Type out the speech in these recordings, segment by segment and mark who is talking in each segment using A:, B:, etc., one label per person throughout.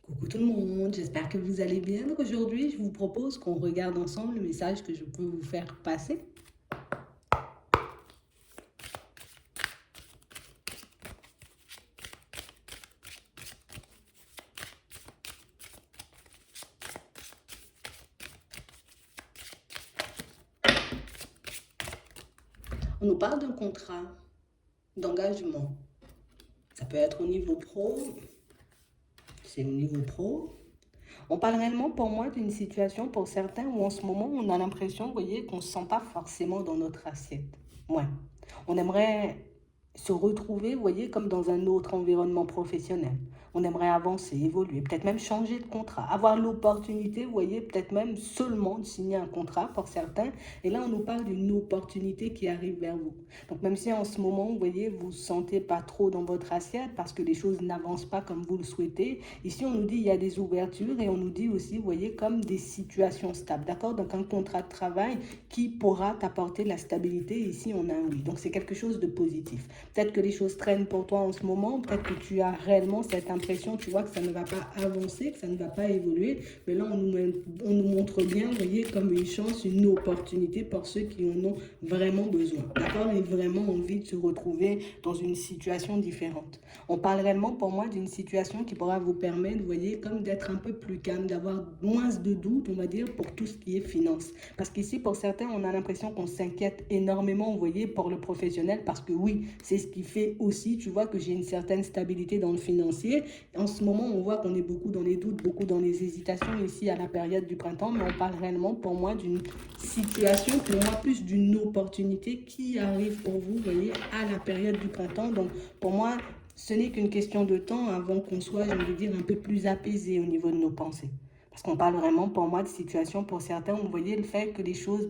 A: Coucou tout le monde, j'espère que vous allez bien. Donc aujourd'hui, je vous propose qu'on regarde ensemble le message que je peux vous faire passer. On nous parle d'un contrat d'engagement. Ça peut être au niveau pro, c'est au niveau pro. On parle réellement pour moi d'une situation pour certains où en ce moment on a l'impression, vous voyez, qu'on ne se sent pas forcément dans notre assiette. Ouais. On aimerait se retrouver, vous voyez, comme dans un autre environnement professionnel. On aimerait avancer, évoluer, peut-être même changer de contrat, avoir l'opportunité, vous voyez, peut-être même seulement de signer un contrat pour certains. Et là, on nous parle d'une opportunité qui arrive vers vous. Donc, même si en ce moment, vous voyez, vous ne vous sentez pas trop dans votre assiette parce que les choses n'avancent pas comme vous le souhaitez, ici, on nous dit il y a des ouvertures et on nous dit aussi, vous voyez, comme des situations stables. D'accord? Donc, un contrat de travail qui pourra t'apporter de la stabilité. Ici, on a un oui. Donc, c'est quelque chose de positif. Peut-être que les choses traînent pour toi en ce moment, peut-être que tu as réellement cette impression, tu vois, que ça ne va pas avancer, que ça ne va pas évoluer, mais là, on nous montre bien, vous voyez, comme une chance, une opportunité pour ceux qui en ont vraiment besoin, d'accord, et vraiment envie de se retrouver dans une situation différente. On parle réellement pour moi d'une situation qui pourra vous permettre, vous voyez, comme d'être un peu plus calme, d'avoir moins de doutes, on va dire, pour tout ce qui est finance. Parce qu'ici, pour certains, on a l'impression qu'on s'inquiète énormément, vous voyez, pour le professionnel, parce que oui, c'est ce qui fait aussi, tu vois, que j'ai une certaine stabilité dans le financier. En ce moment, on voit qu'on est beaucoup dans les doutes, beaucoup dans les hésitations ici à la période du printemps, mais on parle réellement pour moi d'une situation, pour moi plus d'une opportunité qui arrive pour vous, vous voyez, à la période du printemps. Donc, pour moi, ce n'est qu'une question de temps avant qu'on soit, j'ai envie de dire, un peu plus apaisé au niveau de nos pensées. Parce qu'on parle vraiment pour moi de situation pour certains, vous voyez, le fait que les choses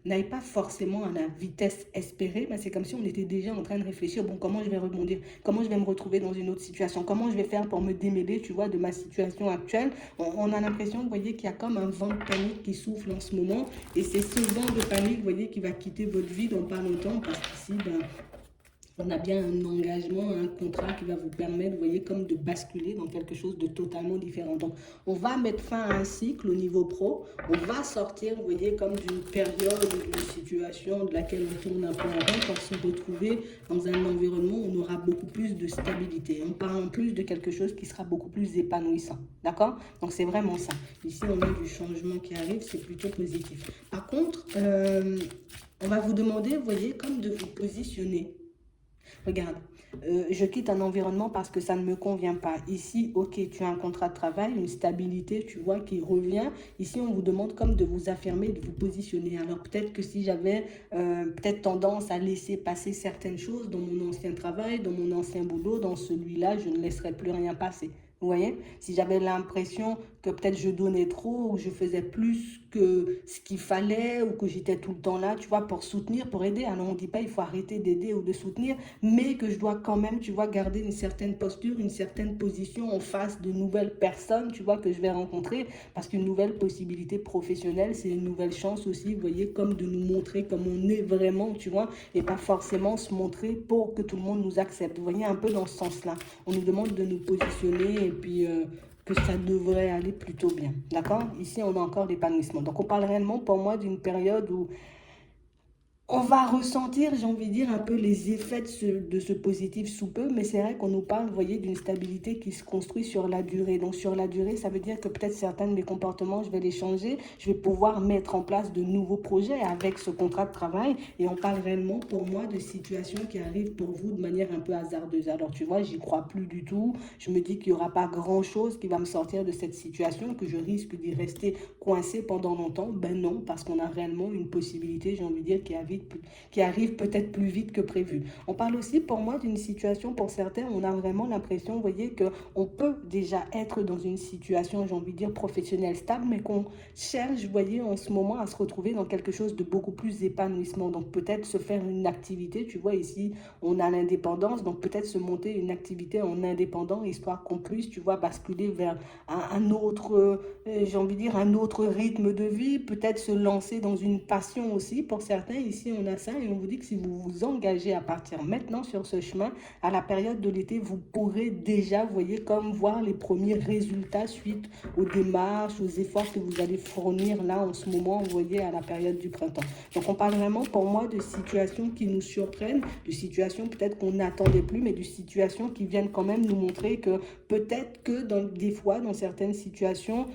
A: n'aillent pas forcément à la vitesse espérée, mais c'est comme si on était déjà en train de réfléchir, bon, comment je vais rebondir, comment je vais me retrouver dans une autre situation, comment je vais faire pour me démêler, tu vois, de ma situation actuelle. On a l'impression, vous voyez, qu'il y a comme un vent de panique qui souffle en ce moment, et c'est ce vent de panique, vous voyez, qui va quitter votre vie dans pas longtemps, parce qu'ici, on a bien un engagement, un contrat qui va vous permettre, vous voyez, comme de basculer dans quelque chose de totalement différent. Donc, on va mettre fin à un cycle au niveau pro. On va sortir, vous voyez, comme d'une période, d'une situation de laquelle on tourne un peu en rond pour se retrouver dans un environnement où on aura beaucoup plus de stabilité. On parle en plus de quelque chose qui sera beaucoup plus épanouissant. D'accord? Donc, c'est vraiment ça. Ici, on a du changement qui arrive, c'est plutôt positif. Par contre, on va vous demander, vous voyez, comme de vous positionner. Regarde, je quitte un environnement parce que ça ne me convient pas. Ici, ok, tu as un contrat de travail, une stabilité, tu vois, qui revient. Ici, on vous demande comme de vous affirmer, de vous positionner. Alors peut-être que si j'avais peut-être tendance à laisser passer certaines choses dans mon ancien travail, dans mon ancien boulot, dans celui-là, je ne laisserai plus rien passer. Vous voyez? Si j'avais l'impression que peut-être je donnais trop ou je faisais plus que ce qu'il fallait ou que j'étais tout le temps là, tu vois, pour soutenir, pour aider. Alors on ne dit pas il faut arrêter d'aider ou de soutenir, mais que je dois quand même, tu vois, garder une certaine posture, une certaine position en face de nouvelles personnes, tu vois, que je vais rencontrer, parce qu'une nouvelle possibilité professionnelle, c'est une nouvelle chance aussi, vous voyez, comme de nous montrer comme on est vraiment, tu vois, et pas forcément se montrer pour que tout le monde nous accepte. Vous voyez, un peu dans ce sens-là. On nous demande de nous positionner et puis que ça devrait aller plutôt bien. D'accord? Ici, on a encore l'épanouissement. Donc, on parle réellement pour moi d'une période où on va ressentir, j'ai envie de dire, un peu les effets de ce positif sous peu, mais c'est vrai qu'on nous parle, vous voyez, d'une stabilité qui se construit sur la durée. Donc sur la durée, ça veut dire que peut-être certains de mes comportements, je vais les changer, je vais pouvoir mettre en place de nouveaux projets avec ce contrat de travail. Et on parle réellement, pour moi, de situations qui arrivent pour vous de manière un peu hasardeuse. Alors tu vois, j'y crois plus du tout. Je me dis qu'il n'y aura pas grand-chose qui va me sortir de cette situation, que je risque d'y rester coincé pendant longtemps. Ben non, parce qu'on a réellement une possibilité, j'ai envie de dire, qui arrive peut-être plus vite que prévu. On parle aussi pour moi d'une situation, pour certains, on a vraiment l'impression, vous voyez, qu'on peut déjà être dans une situation, j'ai envie de dire, professionnelle stable, mais qu'on cherche, vous voyez, en ce moment à se retrouver dans quelque chose de beaucoup plus épanouissement. Donc peut-être se faire une activité, tu vois, ici, on a l'indépendance, donc peut-être se monter une activité en indépendant, histoire qu'on puisse, tu vois, basculer vers un autre, j'ai envie de dire, un autre rythme de vie, peut-être se lancer dans une passion aussi. Pour certains, ici, ici, on a ça et on vous dit que si vous vous engagez à partir maintenant sur ce chemin, à la période de l'été, vous pourrez déjà, vous voyez, comme voir les premiers résultats suite aux démarches, aux efforts que vous allez fournir là en ce moment, vous voyez, à la période du printemps. Donc, on parle vraiment pour moi de situations qui nous surprennent, de situations peut-être qu'on n'attendait plus, mais de situations qui viennent quand même nous montrer que peut-être que des fois, dans certaines situations,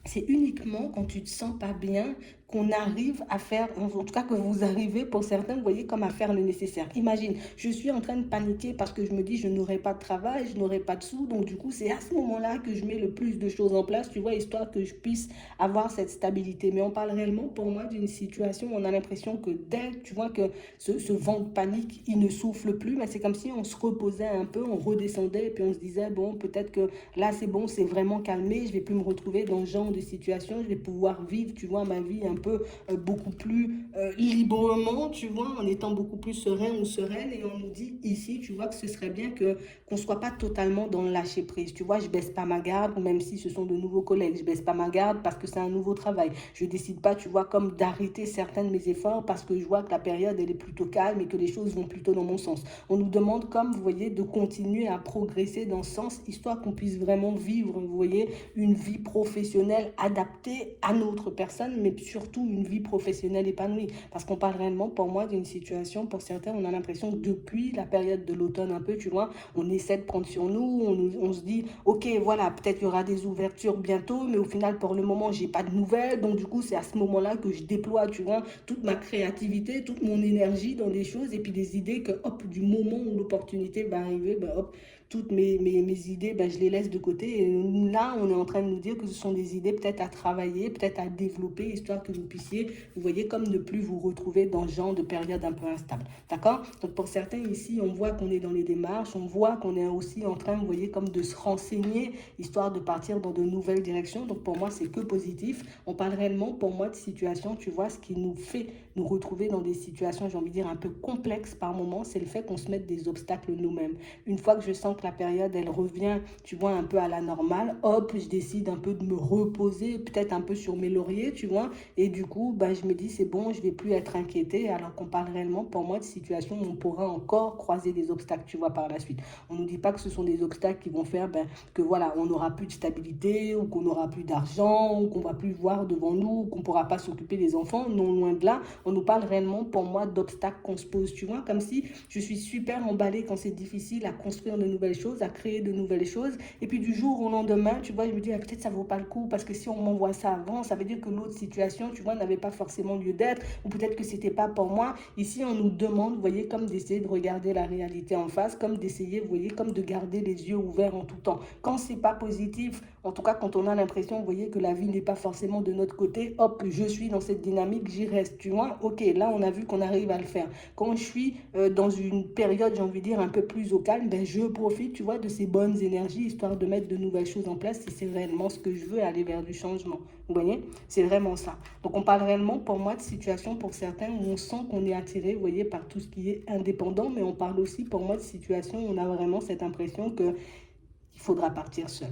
A: c'est uniquement quand tu te sens pas bien qu'on arrive à faire, en tout cas que vous arrivez pour certains, vous voyez, comme à faire le nécessaire. Imagine, je suis en train de paniquer parce que je me dis je n'aurai pas de travail, je n'aurai pas de sous, donc du coup c'est à ce moment-là que je mets le plus de choses en place, tu vois, histoire que je puisse avoir cette stabilité. Mais on parle réellement pour moi d'une situation où on a l'impression que dès, tu vois, que ce vent de panique, il ne souffle plus, mais c'est comme si on se reposait un peu, on redescendait et puis on se disait, bon, peut-être que là c'est bon, c'est vraiment calmé, je vais plus me retrouver dans ce genre de situation, je vais pouvoir vivre, tu vois, ma vie un peu beaucoup plus librement, tu vois, en étant beaucoup plus serein ou sereine. Et on nous dit ici, tu vois, que ce serait bien que qu'on soit pas totalement dans le lâcher prise. Tu vois, je baisse pas ma garde, même si ce sont de nouveaux collègues, je baisse pas ma garde parce que c'est un nouveau travail. Je décide pas, tu vois, comme d'arrêter certains de mes efforts parce que je vois que la période elle est plutôt calme et que les choses vont plutôt dans mon sens. On nous demande, comme vous voyez, de continuer à progresser dans ce sens, histoire qu'on puisse vraiment vivre, vous voyez, une vie professionnelle adaptée à notre personne, mais surtout une vie professionnelle épanouie. Parce qu'on parle réellement, pour moi, d'une situation, pour certains, on a l'impression que depuis la période de l'automne un peu, tu vois, on essaie de prendre sur nous, on se dit, ok, voilà, peut-être il y aura des ouvertures bientôt, mais au final, pour le moment, j'ai pas de nouvelles, donc du coup, c'est à ce moment-là que je déploie, tu vois, toute ma créativité, toute mon énergie dans des choses, et puis des idées que, hop, du moment où l'opportunité va arriver, ben hop, toutes mes idées, ben, je les laisse de côté. Et là, on est en train de nous dire que ce sont des idées peut-être à travailler, peut-être à développer, histoire que vous puissiez, vous voyez, comme ne plus vous retrouver dans ce genre de période un peu instable. D'accord? Donc, pour certains ici, on voit qu'on est dans les démarches, on voit qu'on est aussi en train, vous voyez, comme de se renseigner, histoire de partir dans de nouvelles directions. Donc, pour moi, c'est que positif. On parle réellement, pour moi, de situation, tu vois, ce qui nous fait nous retrouver dans des situations, j'ai envie de dire, un peu complexes par moment, c'est le fait qu'on se mette des obstacles nous-mêmes. Une fois que je sens que la période, elle revient, tu vois, un peu à la normale, hop, je décide un peu de me reposer, peut-être un peu sur mes lauriers, tu vois, et du coup, ben, je me dis, c'est bon, je vais plus être inquiétée, alors qu'on parle réellement, pour moi, de situations où on pourra encore croiser des obstacles, tu vois, par la suite. On ne nous dit pas que ce sont des obstacles qui vont faire, ben, que voilà, on n'aura plus de stabilité, ou qu'on n'aura plus d'argent, ou qu'on va plus voir devant nous, ou qu'on ne pourra pas s'occuper des enfants, non, loin de là. On nous parle réellement, pour moi, d'obstacles qu'on se pose, tu vois, comme si je suis super emballée quand c'est difficile à construire de nouvelles choses, à créer de nouvelles choses, et puis du jour au lendemain, tu vois, je me dis, ah, peut-être ça vaut pas le coup, parce que si on m'envoie ça avant, ça veut dire que l'autre situation, tu vois, n'avait pas forcément lieu d'être, ou peut-être que c'était pas pour moi. Ici, on nous demande, vous voyez, comme d'essayer de regarder la réalité en face, comme d'essayer, vous voyez, comme de garder les yeux ouverts en tout temps. Quand c'est pas positif, en tout cas, quand on a l'impression, vous voyez, que la vie n'est pas forcément de notre côté, hop, je suis dans cette dynamique, j'y reste, tu vois. Ok, là, on a vu qu'on arrive à le faire. Quand je suis dans une période, j'ai envie de dire, un peu plus au calme, ben, je profite, tu vois, de ces bonnes énergies, histoire de mettre de nouvelles choses en place si c'est réellement ce que je veux, aller vers du changement. Vous voyez, c'est vraiment ça. Donc, on parle réellement, pour moi, de situation pour certains où on sent qu'on est attiré, vous voyez, par tout ce qui est indépendant, mais on parle aussi, pour moi, de situation où on a vraiment cette impression qu'il faudra partir seul.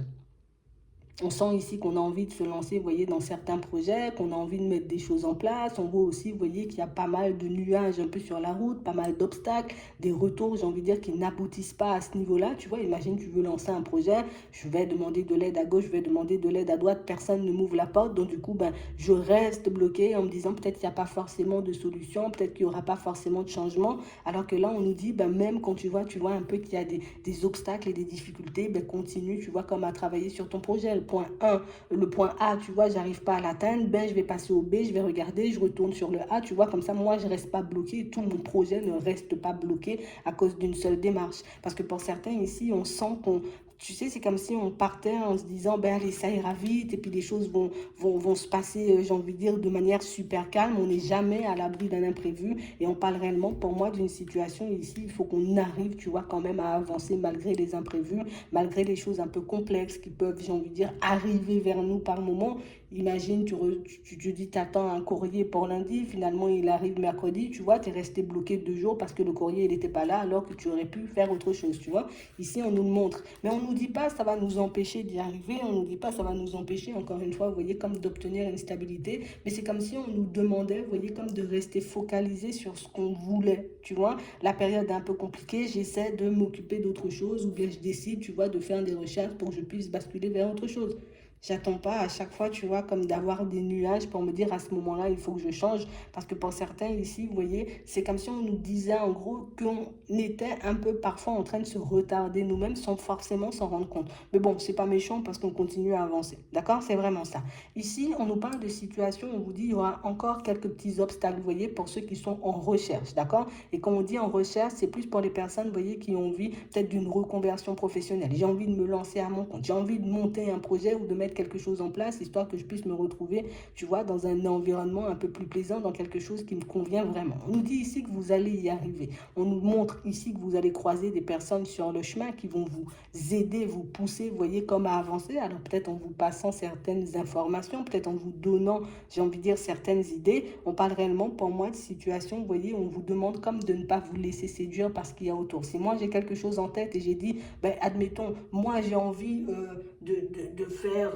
A: On sent ici qu'on a envie de se lancer, vous voyez, dans certains projets, qu'on a envie de mettre des choses en place. On voit aussi, vous voyez, qu'il y a pas mal de nuages un peu sur la route, pas mal d'obstacles, des retours, j'ai envie de dire, qui n'aboutissent pas à ce niveau-là. Tu vois, imagine, tu veux lancer un projet, je vais demander de l'aide à gauche, je vais demander de l'aide à droite, personne ne m'ouvre la porte. Donc, du coup, ben, je reste bloqué en me disant peut-être qu'il n'y a pas forcément de solution, peut-être qu'il n'y aura pas forcément de changement. Alors que là, on nous dit, ben, même quand tu vois un peu qu'il y a des obstacles et des difficultés, ben, continue, tu vois, comme à travailler sur ton projet. Point 1, le point A, tu vois, j'arrive pas à l'atteindre, ben je vais passer au B, je vais regarder, je retourne sur le A, tu vois, comme ça, moi, je reste pas bloqué, tout mon projet ne reste pas bloqué à cause d'une seule démarche. Parce que pour certains ici, on sent qu'on, tu sais, c'est comme si on partait en se disant, ben allez, ça ira vite, et puis les choses vont se passer, j'ai envie de dire, de manière super calme. On n'est jamais à l'abri d'un imprévu, et on parle réellement, pour moi, d'une situation ici, il faut qu'on arrive, tu vois, quand même à avancer malgré les imprévus, malgré les choses un peu complexes qui peuvent, j'ai envie de dire, arriver vers nous par moment. Imagine, tu te dis, t'attends un courrier pour lundi, finalement il arrive mercredi, tu vois, tu es resté bloqué 2 jours parce que le courrier il n'était pas là alors que tu aurais pu faire autre chose, tu vois. Ici, on nous le montre. Mais on nous nous dit pas ça va nous empêcher d'y arriver, on nous dit pas ça va nous empêcher, encore une fois, vous voyez, comme d'obtenir une stabilité, mais c'est comme si on nous demandait, vous voyez, comme de rester focalisé sur ce qu'on voulait, tu vois. La période est un peu compliquée, j'essaie de m'occuper d'autre chose, ou bien je décide, tu vois, de faire des recherches pour que je puisse basculer vers autre chose. J'attends pas à chaque fois, tu vois, comme d'avoir des nuages pour me dire à ce moment-là, il faut que je change. Parce que pour certains ici, vous voyez, c'est comme si on nous disait en gros qu'on était un peu parfois en train de se retarder nous-mêmes sans forcément s'en rendre compte. Mais bon, c'est pas méchant parce qu'on continue à avancer. D'accord? C'est vraiment ça. Ici, on nous parle de situations, on vous dit, il y aura encore quelques petits obstacles, vous voyez, pour ceux qui sont en recherche. D'accord? Et quand on dit en recherche, c'est plus pour les personnes, vous voyez, qui ont envie peut-être d'une reconversion professionnelle. J'ai envie de me lancer à mon compte. J'ai envie de monter un projet ou de mettre quelque chose en place, histoire que je puisse me retrouver, tu vois, dans un environnement un peu plus plaisant, dans quelque chose qui me convient vraiment. On nous dit ici que vous allez y arriver. On nous montre ici que vous allez croiser des personnes sur le chemin qui vont vous aider, vous pousser, vous voyez, comme à avancer. Alors peut-être en vous passant certaines informations, peut-être en vous donnant, j'ai envie de dire, certaines idées. On parle réellement, pour moi, de situation, vous voyez, on vous demande comme de ne pas vous laisser séduire par ce qu'il y a autour. Si moi j'ai quelque chose en tête et j'ai dit, ben, admettons, moi j'ai envie de faire,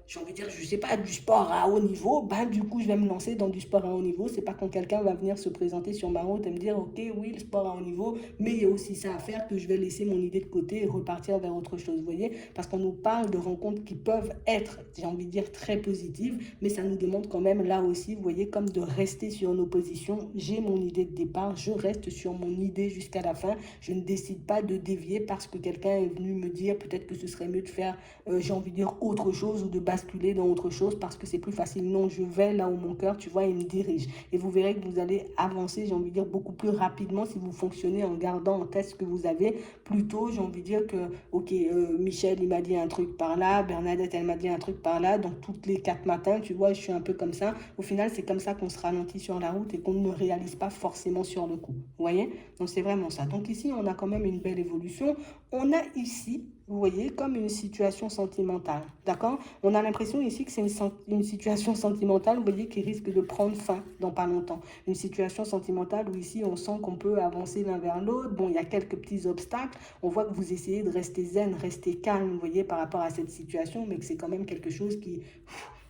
A: j'ai envie de dire, je sais pas, du sport à haut niveau, ben du coup je vais me lancer dans du sport à haut niveau. C'est pas quand quelqu'un va venir se présenter sur ma route et me dire, ok, oui, le sport à haut niveau, mais il y a aussi ça à faire, que je vais laisser mon idée de côté et repartir vers autre chose, vous voyez, parce qu'on nous parle de rencontres qui peuvent être, j'ai envie de dire, très positives, mais ça nous demande quand même là aussi, vous voyez, comme de rester sur nos positions. J'ai mon idée de départ, je reste sur mon idée jusqu'à la fin, je ne décide pas de dévier parce que quelqu'un est venu me dire peut-être que ce serait mieux de faire, j'ai envie de dire, autre chose, ou de basculer dans autre chose parce que c'est plus facile. Non, je vais là où mon cœur, tu vois, il me dirige. Et vous verrez que vous allez avancer, j'ai envie de dire, beaucoup plus rapidement si vous fonctionnez en gardant en tête ce que vous avez. Plutôt, j'ai envie de dire que, ok, Michel, il m'a dit un truc par là, Bernadette, elle m'a dit un truc par là, donc toutes les 4 matins, tu vois, je suis un peu comme ça. Au final, c'est comme ça qu'on se ralentit sur la route et qu'on ne réalise pas forcément sur le coup. Vous voyez? Donc, c'est vraiment ça. Donc, ici, on a quand même une belle évolution. On a ici, vous voyez, comme une situation sentimentale, d'accord? On a l'impression ici que c'est une situation sentimentale, vous voyez, qui risque de prendre fin dans pas longtemps. Une situation sentimentale où ici, on sent qu'on peut avancer l'un vers l'autre. Bon, il y a quelques petits obstacles. On voit que vous essayez de rester zen, rester calme, vous voyez, par rapport à cette situation, mais que c'est quand même quelque chose qui...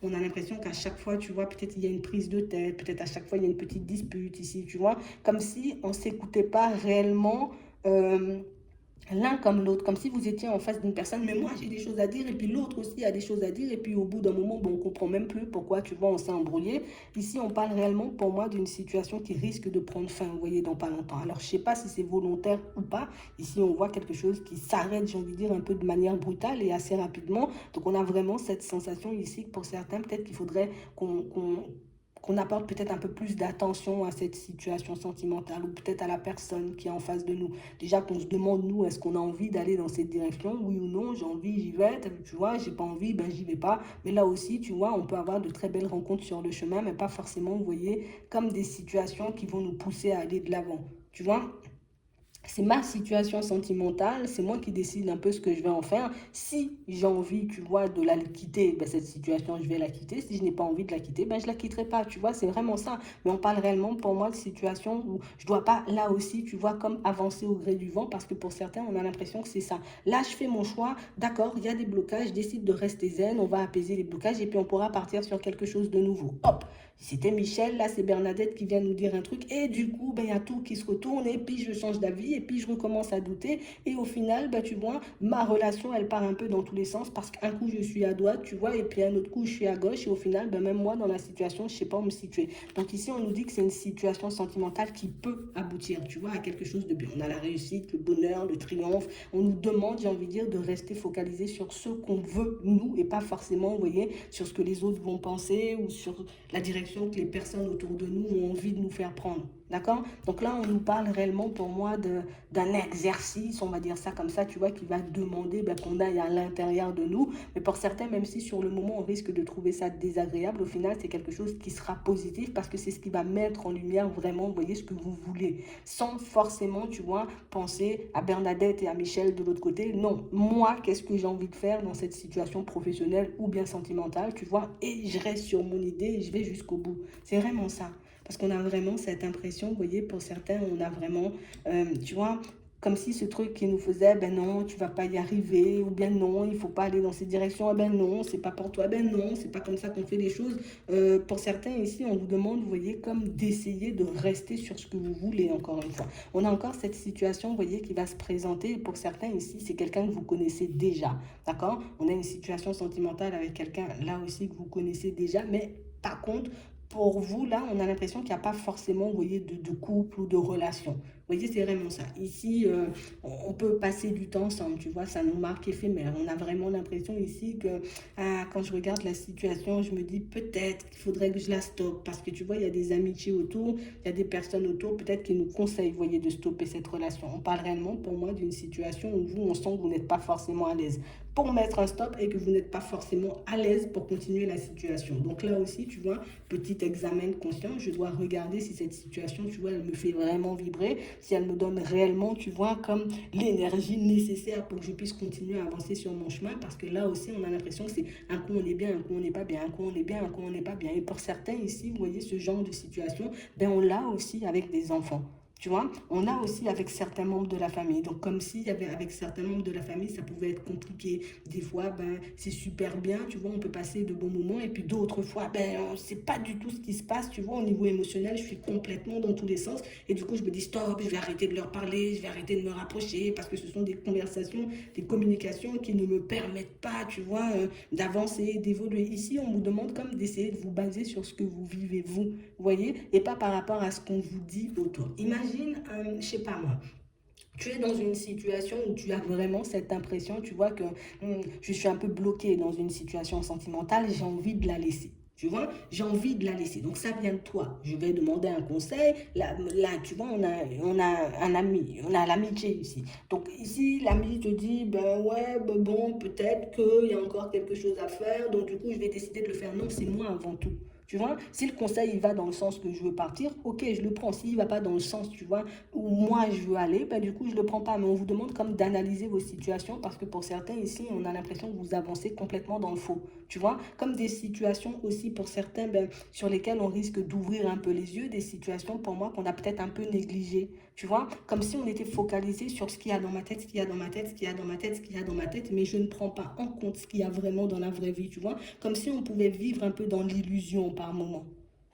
A: On a l'impression qu'à chaque fois, tu vois, peut-être il y a une prise de tête, peut-être à chaque fois, il y a une petite dispute ici, tu vois, comme si on ne s'écoutait pas réellement... l'un comme l'autre, comme si vous étiez en face d'une personne, mais moi j'ai des choses à dire, et puis l'autre aussi a des choses à dire, et puis au bout d'un moment, bon, on ne comprend même plus pourquoi, tu vois, on s'est embrouillé. Ici, on parle réellement pour moi d'une situation qui risque de prendre fin, vous voyez, dans pas longtemps. Alors, je ne sais pas si c'est volontaire ou pas. Ici, on voit quelque chose qui s'arrête, j'ai envie de dire, un peu de manière brutale et assez rapidement. Donc, on a vraiment cette sensation ici que pour certains, peut-être qu'il faudrait qu'on apporte peut-être un peu plus d'attention à cette situation sentimentale, ou peut-être à la personne qui est en face de nous. Déjà qu'on se demande, nous, est-ce qu'on a envie d'aller dans cette direction? Oui ou non, j'ai envie, j'y vais. Tu vois, j'ai pas envie, ben j'y vais pas. Mais là aussi, tu vois, on peut avoir de très belles rencontres sur le chemin, mais pas forcément, vous voyez, comme des situations qui vont nous pousser à aller de l'avant. Tu vois? C'est ma situation sentimentale, c'est moi qui décide un peu ce que je vais en faire. Si j'ai envie, tu vois, de la quitter, ben cette situation, je vais la quitter. Si je n'ai pas envie de la quitter, ben je la quitterai pas, tu vois, c'est vraiment ça. Mais on parle réellement pour moi de situation où je dois pas, là aussi, tu vois, comme avancer au gré du vent, parce que pour certains, on a l'impression que c'est ça. Là, je fais mon choix, d'accord, il y a des blocages, je décide de rester zen, on va apaiser les blocages et puis on pourra partir sur quelque chose de nouveau. Hop! C'était Michel, là c'est Bernadette qui vient nous dire un truc et du coup ben il y a tout qui se retourne et puis je change d'avis et puis je recommence à douter et au final ben tu vois ma relation elle part un peu dans tous les sens parce qu'un coup je suis à droite tu vois et puis un autre coup je suis à gauche et au final ben même moi dans la situation je sais pas où me situer. Donc ici on nous dit que c'est une situation sentimentale qui peut aboutir tu vois à quelque chose de bien. On a la réussite, le bonheur, le triomphe. On nous demande j'ai envie de dire de rester focalisé sur ce qu'on veut nous et pas forcément vous voyez sur ce que les autres vont penser ou sur la direction que les personnes autour de nous ont envie de nous faire prendre. D'accord? Donc là, on nous parle réellement pour moi d'un exercice, on va dire ça comme ça, tu vois, qui va demander ben, qu'on aille à l'intérieur de nous. Mais pour certains, même si sur le moment, on risque de trouver ça désagréable, au final, c'est quelque chose qui sera positif parce que c'est ce qui va mettre en lumière vraiment, vous voyez, ce que vous voulez. Sans forcément, tu vois, penser à Bernadette et à Michel de l'autre côté. Non, moi, qu'est-ce que j'ai envie de faire dans cette situation professionnelle ou bien sentimentale, tu vois, et je reste sur mon idée et je vais jusqu'au bout. C'est vraiment ça. Parce qu'on a vraiment cette impression, vous voyez, pour certains, on a vraiment, tu vois, Comme si ce truc qui nous faisait, ben non, tu vas pas y arriver, ou bien non, il faut pas aller dans cette direction, ah ben non, c'est pas pour toi, ben non, c'est pas comme ça qu'on fait les choses. Pour certains ici, on vous demande, vous voyez, comme d'essayer de rester sur ce que vous voulez, encore une fois. On a encore cette situation, vous voyez, qui va se présenter. Pour certains ici, c'est quelqu'un que vous connaissez déjà, d'accord? On a une situation sentimentale avec quelqu'un, là aussi, que vous connaissez déjà, mais par contre, pour vous, là, on a l'impression qu'il n'y a pas forcément, vous voyez, de couple ou de relation. Vous voyez, c'est vraiment ça. Ici, on peut passer du temps ensemble, tu vois, ça nous marque éphémère. On a vraiment l'impression ici que quand je regarde la situation, je me dis peut-être qu'il faudrait que je la stoppe parce que tu vois, il y a des amitiés autour, il y a des personnes autour, peut-être qui nous conseillent, vous voyez, de stopper cette relation. On parle réellement pour moi d'une situation où vous, on sent que vous n'êtes pas forcément à l'aise pour mettre un stop et que vous n'êtes pas forcément à l'aise pour continuer la situation. Donc là aussi, tu vois, petit examen de conscience, je dois regarder si cette situation, tu vois, elle me fait vraiment vibrer, si elle me donne réellement, tu vois, comme l'énergie nécessaire pour que je puisse continuer à avancer sur mon chemin, parce que là aussi, on a l'impression que c'est un coup on est bien, un coup on n'est pas bien, un coup on est bien, un coup on n'est pas bien. Et pour certains ici, vous voyez, ce genre de situation, ben on l'a aussi avec des enfants. Tu vois, on a aussi avec certains membres de la famille. Donc, comme s'il y avait avec certains membres de la famille, ça pouvait être compliqué. Des fois, ben, c'est super bien, tu vois, on peut passer de bons moments. Et puis d'autres fois, ben, on ne sait pas du tout ce qui se passe, tu vois, au niveau émotionnel, je suis complètement dans tous les sens. Et du coup, je me dis, stop, je vais arrêter de leur parler, je vais arrêter de me rapprocher, parce que ce sont des conversations, des communications qui ne me permettent pas, tu vois, d'avancer, d'évoluer. Ici, on vous demande comme d'essayer de vous baser sur ce que vous vivez, vous voyez, et pas par rapport à ce qu'on vous dit autour. Imagine, je sais pas moi, tu es dans une situation où tu as vraiment cette impression, tu vois que je suis un peu bloquée dans une situation sentimentale, j'ai envie de la laisser. Tu vois, j'ai envie de la laisser. Donc, ça vient de toi. Je vais demander un conseil. Là tu vois, on a un ami, on a l'amitié ici. Donc, ici, l'ami te dit, ben ouais, ben bon, peut-être qu'il y a encore quelque chose à faire. Donc, du coup, je vais décider de le faire. Non, c'est moi avant tout. Tu vois, si le conseil il va dans le sens que je veux partir, ok, je le prends. S'il ne va pas dans le sens, tu vois, où moi je veux aller, ben du coup je ne le prends pas. Mais on vous demande comme d'analyser vos situations parce que pour certains ici, on a l'impression que vous avancez complètement dans le faux. Tu vois, comme des situations aussi pour certains ben, sur lesquelles on risque d'ouvrir un peu les yeux, des situations pour moi qu'on a peut-être un peu négligées. Tu vois, comme si on était focalisé sur ce qu'il y a dans ma tête, ce qu'il y a dans ma tête, ce qu'il y a dans ma tête, ce qu'il y a dans ma tête, mais je ne prends pas en compte ce qu'il y a vraiment dans la vraie vie, tu vois. Comme si on pouvait vivre un peu dans l'illusion par moment.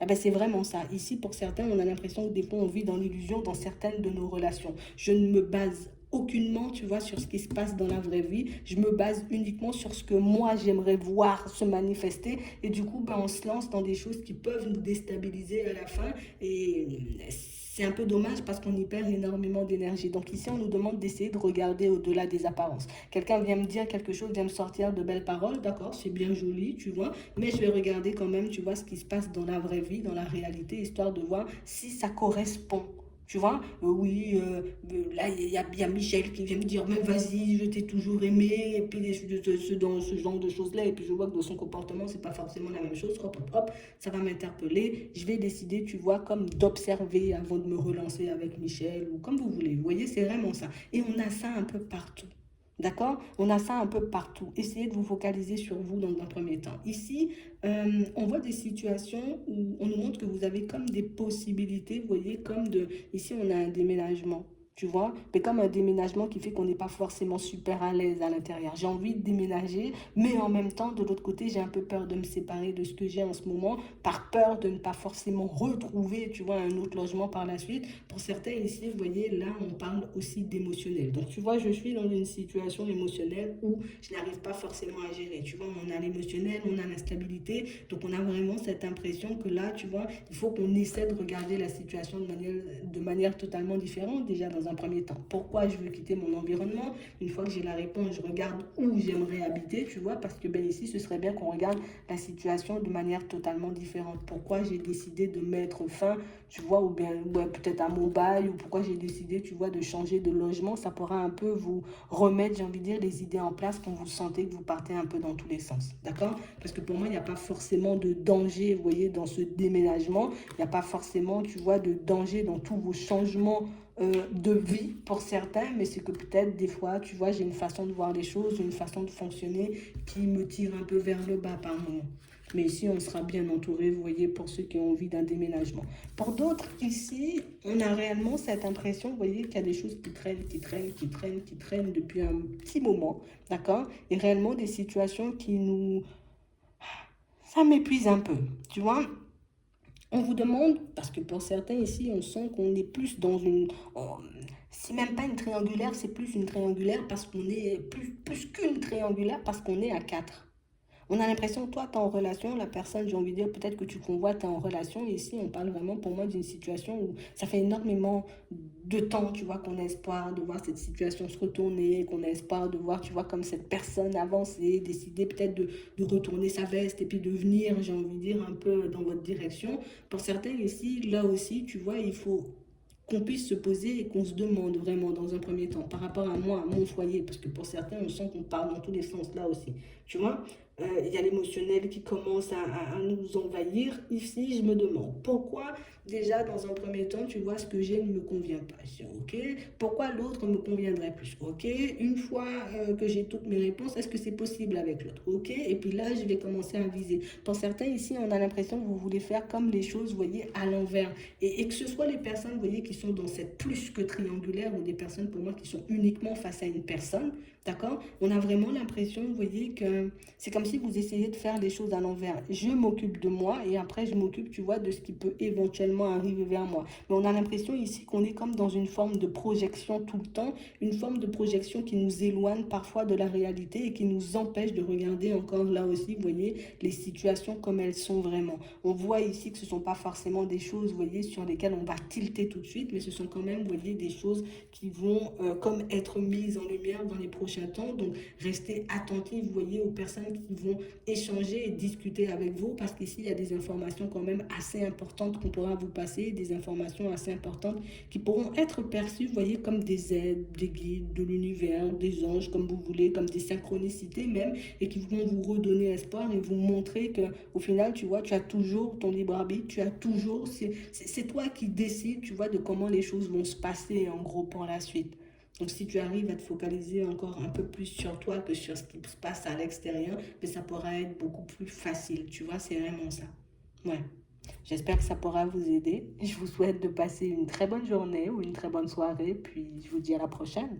A: Eh ben, c'est vraiment ça. Ici, pour certains, on a l'impression que des fois, on vit dans l'illusion dans certaines de nos relations. Je ne me base aucunement, tu vois, sur ce qui se passe dans la vraie vie. Je me base uniquement sur ce que moi, j'aimerais voir se manifester. Et du coup, ben, on se lance dans des choses qui peuvent nous déstabiliser à la fin. Et c'est un peu dommage parce qu'on y perd énormément d'énergie. Donc ici, on nous demande d'essayer de regarder au-delà des apparences. Quelqu'un vient me dire quelque chose, vient me sortir de belles paroles, d'accord, c'est bien joli, tu vois, mais je vais regarder quand même, tu vois, ce qui se passe dans la vraie vie, dans la réalité, histoire de voir si ça correspond. Tu vois, oui, là, il y a Michel qui vient me dire, mais vas-y, je t'ai toujours aimé, et puis dans ce genre de choses-là, et puis je vois que dans son comportement, c'est pas forcément la même chose, hop, hop, hop, ça va m'interpeller, je vais décider, tu vois, comme d'observer avant de me relancer avec Michel, ou comme vous voulez, vous voyez, c'est vraiment ça. Et on a ça un peu partout. D'accord? On a ça un peu partout. Essayez de vous focaliser sur vous dans un premier temps. Ici, on voit des situations où on nous montre que vous avez comme des possibilités, vous voyez, comme de... Ici, on a un déménagement, tu vois, mais comme un déménagement qui fait qu'on n'est pas forcément super à l'aise à l'intérieur. J'ai envie de déménager, mais en même temps, de l'autre côté, j'ai un peu peur de me séparer de ce que j'ai en ce moment, par peur de ne pas forcément retrouver, tu vois, un autre logement par la suite. Pour certains ici, vous voyez, là, on parle aussi d'émotionnel. Donc, tu vois, je suis dans une situation émotionnelle où je n'arrive pas forcément à gérer. Tu vois, on a l'émotionnel, on a l'instabilité. Donc, on a vraiment cette impression que là, tu vois, il faut qu'on essaie de regarder la situation de manière totalement différente, déjà dans un premier temps. Pourquoi je veux quitter mon environnement? Une fois que j'ai la réponse, je regarde où j'aimerais habiter, tu vois, parce que ben, ici, ce serait bien qu'on regarde la situation de manière totalement différente. Pourquoi j'ai décidé de mettre fin, tu vois, ou bien ouais, peut-être à mon bail, ou pourquoi j'ai décidé, tu vois, de changer de logement. Ça pourra un peu vous remettre, j'ai envie de dire, les idées en place quand vous sentez que vous partez un peu dans tous les sens. D'accord? Parce que pour moi, il n'y a pas forcément de danger, vous voyez, dans ce déménagement. Il n'y a pas forcément, tu vois, de danger dans tous vos changements de vie pour certains, mais c'est que peut-être des fois, tu vois, j'ai une façon de voir les choses, une façon de fonctionner qui me tire un peu vers le bas par moment. Mais ici, on sera bien entouré, vous voyez, pour ceux qui ont envie d'un déménagement. Pour d'autres, ici, on a réellement cette impression, vous voyez, qu'il y a des choses qui traînent, qui traînent, qui traînent, qui traînent depuis un petit moment, d'accord? Et réellement des situations qui nous... Ça m'épuise un peu, tu vois? On vous demande, parce que pour certains ici, on sent qu'on est plus dans une... c'est même pas une triangulaire, c'est plus une triangulaire parce qu'on est plus qu'une triangulaire parce qu'on est à quatre. On a l'impression que toi, tu es en relation, la personne, j'ai envie de dire, peut-être que tu convoites, tu es en relation. Et ici, on parle vraiment pour moi d'une situation où ça fait énormément de temps, tu vois, qu'on a espoir de voir cette situation se retourner, qu'on a espoir de voir, tu vois, comme cette personne avancer, décider peut-être de retourner sa veste et puis de venir, j'ai envie de dire, un peu dans votre direction. Pour certains ici, là aussi, tu vois, il faut qu'on puisse se poser et qu'on se demande vraiment dans un premier temps par rapport à moi, à mon foyer, parce que pour certains, on sent qu'on parle dans tous les sens là aussi, tu vois. Il y a l'émotionnel qui commence à nous envahir. Ici, je me demande pourquoi, déjà, dans un premier temps, tu vois, ce que j'ai ne me convient pas. C'est OK. Pourquoi l'autre me conviendrait plus? OK. Une fois que j'ai toutes mes réponses, est-ce que c'est possible avec l'autre? OK. Et puis là, je vais commencer à viser. Pour certains, ici, on a l'impression que vous voulez faire comme les choses, vous voyez, à l'envers. Et que ce soit les personnes, vous voyez, qui sont dans cette plus que triangulaire ou des personnes, pour moi, qui sont uniquement face à une personne, d'accord? On a vraiment l'impression, vous voyez, que c'est comme si vous essayez de faire les choses à l'envers. Je m'occupe de moi et après je m'occupe, tu vois, de ce qui peut éventuellement arriver vers moi. Mais on a l'impression ici qu'on est comme dans une forme de projection tout le temps, une forme de projection qui nous éloigne parfois de la réalité et qui nous empêche de regarder encore là aussi, vous voyez, les situations comme elles sont vraiment. On voit ici que ce ne sont pas forcément des choses, vous voyez, sur lesquelles on va tilter tout de suite, mais ce sont quand même, vous voyez, des choses qui vont comme être mises en lumière dans les prochains temps. Donc, restez attentifs, vous voyez, aux personnes qui vont échanger et discuter avec vous, parce qu'ici, il y a des informations quand même assez importantes qu'on pourra vous passer, des informations assez importantes qui pourront être perçues, vous voyez, comme des aides, des guides de l'univers, des anges, comme vous voulez, comme des synchronicités même, et qui vont vous redonner espoir et vous montrer que au final, tu vois, tu as toujours ton libre arbitre, tu as toujours, c'est toi qui décides, tu vois, de comment les choses vont se passer, en gros, pour la suite. Donc, si tu arrives à te focaliser encore un peu plus sur toi que sur ce qui se passe à l'extérieur, mais ça pourra être beaucoup plus facile, tu vois, c'est vraiment ça. Ouais. J'espère que ça pourra vous aider. Je vous souhaite de passer une très bonne journée ou une très bonne soirée, puis je vous dis à la prochaine.